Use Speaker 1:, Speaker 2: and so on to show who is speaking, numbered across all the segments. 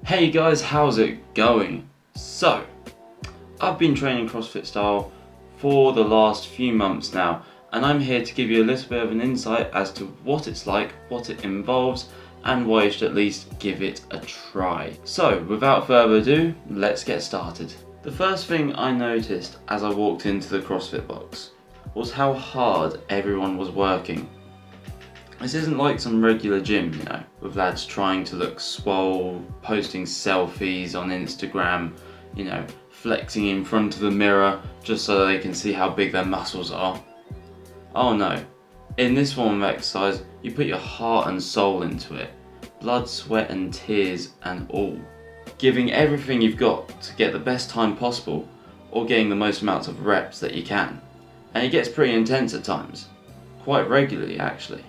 Speaker 1: Hey guys, how's it going? So, I've been training CrossFit style for the last few months now, and I'm here to give you a little bit of an insight as to what it's like, what it involves, and why you should at least give it a try. So, without further ado, let's get started. The first thing I noticed as I walked into the CrossFit box was how hard everyone was working. This isn't like some regular gym, with lads trying to look swole, posting selfies on Instagram, flexing in front of the mirror just so they can see how big their muscles are. Oh no, in this form of exercise, you put your heart and soul into it, blood, sweat and tears and all, giving everything you've got to get the best time possible or getting the most amounts of reps that you can. And it gets pretty intense at times, quite regularly actually.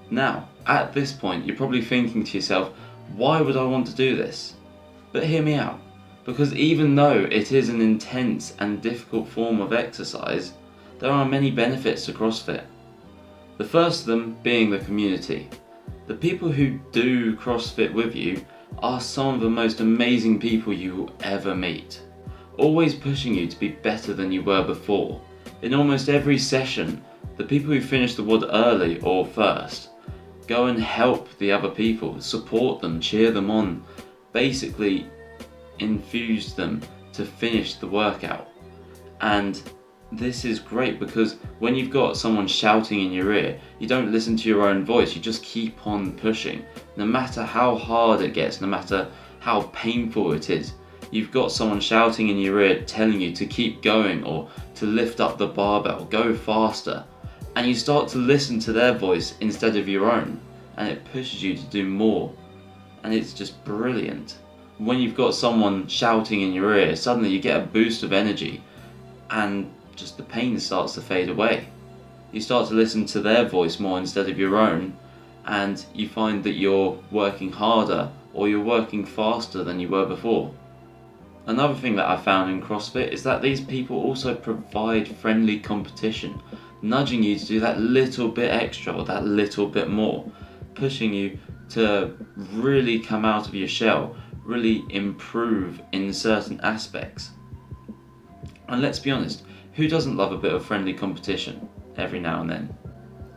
Speaker 1: Now, at this point, you're probably thinking to yourself, why would I want to do this? But hear me out, because even though it is an intense and difficult form of exercise, there are many benefits to CrossFit. The first of them being the community. The people who do CrossFit with you are some of the most amazing people you will ever meet, always pushing you to be better than you were before. In almost every session, the people who finish the WOD early or first go and help the other people, support them, cheer them on, basically infuse them to finish the workout. And this is great because when you've got someone shouting in your ear, you don't listen to your own voice, you just keep on pushing. No matter how hard it gets, no matter how painful it is, you've got someone shouting in your ear telling you to keep going or to lift up the barbell, go faster. And you start to listen to their voice instead of your own, and it pushes you to do more, and it's just brilliant. When you've got someone shouting in your ear, suddenly you get a boost of energy and just the pain starts to fade away. You start to listen to their voice more instead of your own, and you find that you're working harder or you're working faster than you were before. Another thing that I found in CrossFit is that these people also provide friendly competition, nudging you to do that little bit extra or that little bit more, pushing you to really come out of your shell, really improve in certain aspects. And let's be honest, who doesn't love a bit of friendly competition every now and then?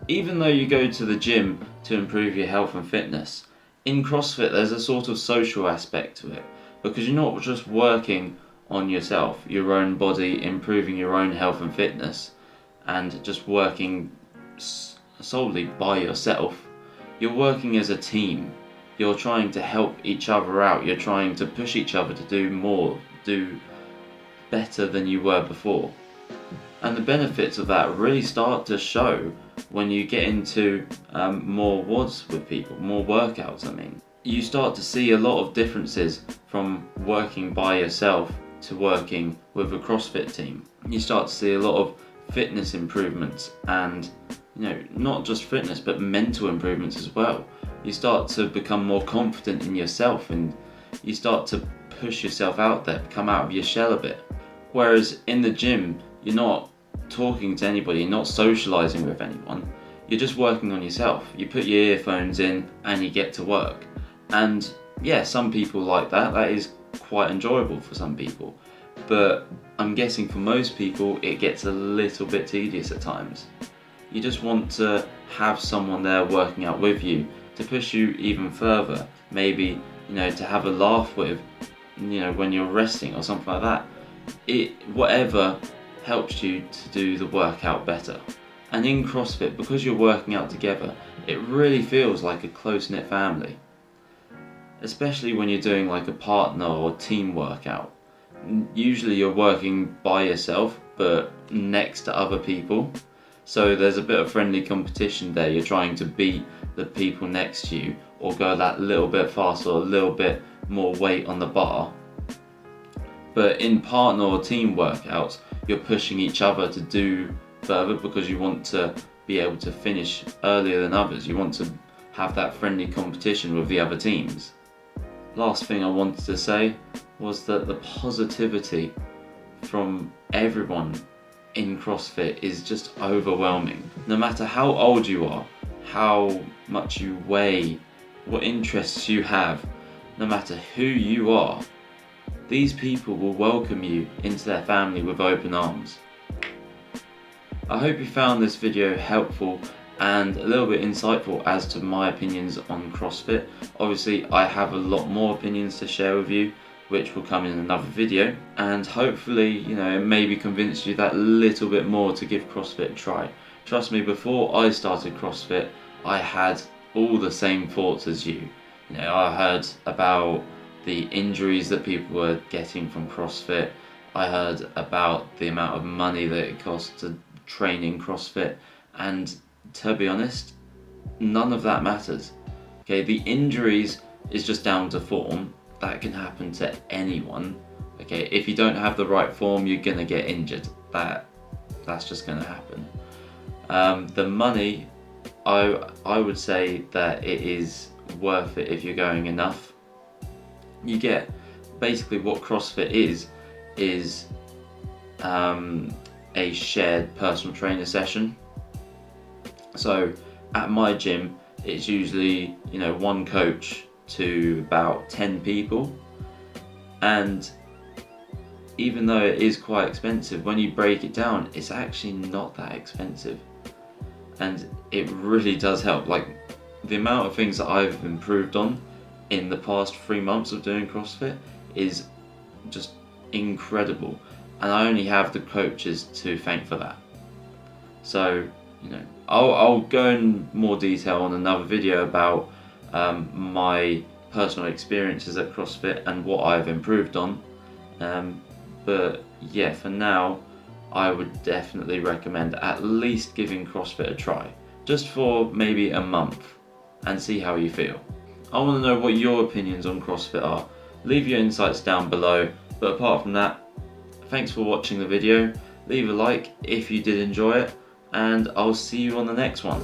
Speaker 1: Even though you go to the gym to improve your health and fitness, in CrossFit there's a sort of social aspect to it, because you're not just working on yourself, your own body, improving your own health and fitness, and just working solely by yourself. You're working as a team. You're trying to help each other out. You're trying to push each other to do more, do better than you were before. And the benefits of that really start to show when you get into more WODs with people, more workouts I mean. You start to see a lot of differences from working by yourself to working with a CrossFit team. You start to see a lot of fitness improvements and not just fitness but mental improvements as well. You start to become more confident in yourself and you start to push yourself out there, come out of your shell a bit. Whereas in the gym, you're not talking to anybody, you're not socializing with anyone, you're just working on yourself. You put your earphones in and you get to work. And yeah, some people like that. That is quite enjoyable for some people. But I'm guessing for most people, it gets a little bit tedious at times. You just want to have someone there working out with you to push you even further. Maybe, to have a laugh with, when you're resting or something like that. Whatever helps you to do the workout better. And in CrossFit, because you're working out together, it really feels like a close-knit family. Especially when you're doing like a partner or team workout. Usually you're working by yourself, but next to other people. So there's a bit of friendly competition there. You're trying to beat the people next to you or go that little bit faster or a little bit more weight on the bar. But in partner or team workouts, you're pushing each other to do further because you want to be able to finish earlier than others. You want to have that friendly competition with the other teams. Last thing I wanted to say was that the positivity from everyone in CrossFit is just overwhelming. No matter how old you are, how much you weigh, what interests you have, no matter who you are, these people will welcome you into their family with open arms. I hope you found this video helpful and a little bit insightful as to my opinions on CrossFit. Obviously I have a lot more opinions to share with you, which will come in another video, and hopefully, it maybe convinced you that little bit more to give CrossFit a try. Trust me, before I started CrossFit, I had all the same thoughts as you. I heard about the injuries that people were getting from CrossFit. I heard about the amount of money that it costs to train in CrossFit, and to be honest, none of that matters. Okay, the injuries is just down to form. That can happen to anyone. Okay, if you don't have the right form, you're gonna get injured. That's just gonna happen. The money, I would say that it is worth it if you're going enough. You get basically what CrossFit is a shared personal trainer session. So at my gym, it's usually one coach to about 10 people, and even though it is quite expensive, when you break it down, it's actually not that expensive, and it really does help. Like, the amount of things that I've improved on in the past 3 months of doing CrossFit is just incredible, and I only have the coaches to thank for that. So I'll go in more detail on another video about my personal experiences at CrossFit and what I've improved on, but yeah, for now I would definitely recommend at least giving CrossFit a try, just for maybe a month, and see how you feel. I want to know what your opinions on CrossFit are. Leave your insights down below, but apart from that, thanks for watching the video. Leave a like if you did enjoy it, and I'll see you on the next one.